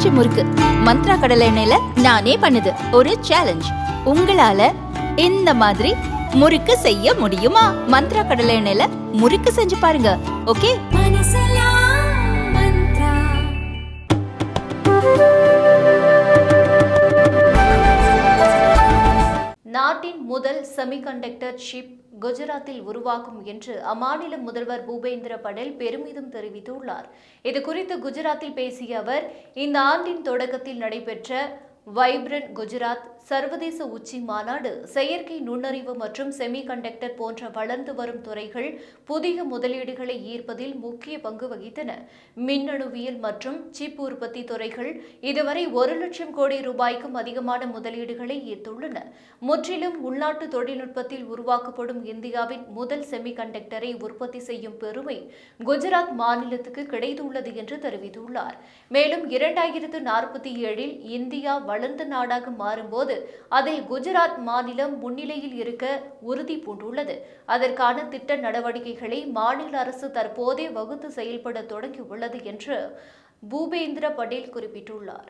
பஞ்சு முறுக்கு மந்த்ரா கடலை எண்ணெயில நானே பண்ணுது. ஒரு சேலஞ்ச், உங்களால இந்த மாதிரி முறுக்கு செய்ய முடியுமா? மந்த்ரா கடலை எண்ணெயில முறுக்கு செஞ்சு பாருங்க. ஓகே. நாட்டின் முதல் செமிகண்டக்டர் சிப் குஜராத்தில் உருவாகும் என்று அம்மாநில முதல்வர் பூபேந்திர படேல் பெருமிதம் தெரிவித்துள்ளார். இதுகுறித்து குஜராத்தில் பேசிய அவர், இந்த ஆண்டின் தொடக்கத்தில் நடைபெற்ற வைப்ரண்ட் குஜராத் சர்வதேச உச்சி மாநாடு செயற்கை நுண்ணறிவு மற்றும் செமிகண்டக்டர் போன்ற வளர்ந்து வரும் துறைகள் புதிய முதலீடுகளை ஈர்ப்பதில் முக்கிய பங்கு வகித்தன. மின்னணுவியல் மற்றும் சிப் உற்பத்தி துறைகள் இதுவரை 1 லட்சம் கோடி ரூபாய்க்கும் அதிகமான முதலீடுகளை ஈர்த்துள்ளன. முற்றிலும் உள்நாட்டு தொழில்நுட்பத்தில் உருவாக்கப்படும் இந்தியாவின் முதல் செமிகண்டக்டரை உற்பத்தி செய்யும் பெருமை குஜராத் மாநிலத்துக்கு கிடைத்துள்ளது என்று தெரிவித்துள்ளார். மேலும் 2047 இந்தியா வளர்ந்த நாடாக மாறும்போது அதில் குஜராத் மாநிலம் முன்னிலையில் இருக்க உறுதி பூண்டுள்ளது. அதற்கான திட்ட நடவடிக்கைகளை மாநில அரசு தற்போதே வகுத்து செயல்பட தொடங்கியுள்ளது என்று பூபேந்திர படேல் குறிப்பிட்டுள்ளார்.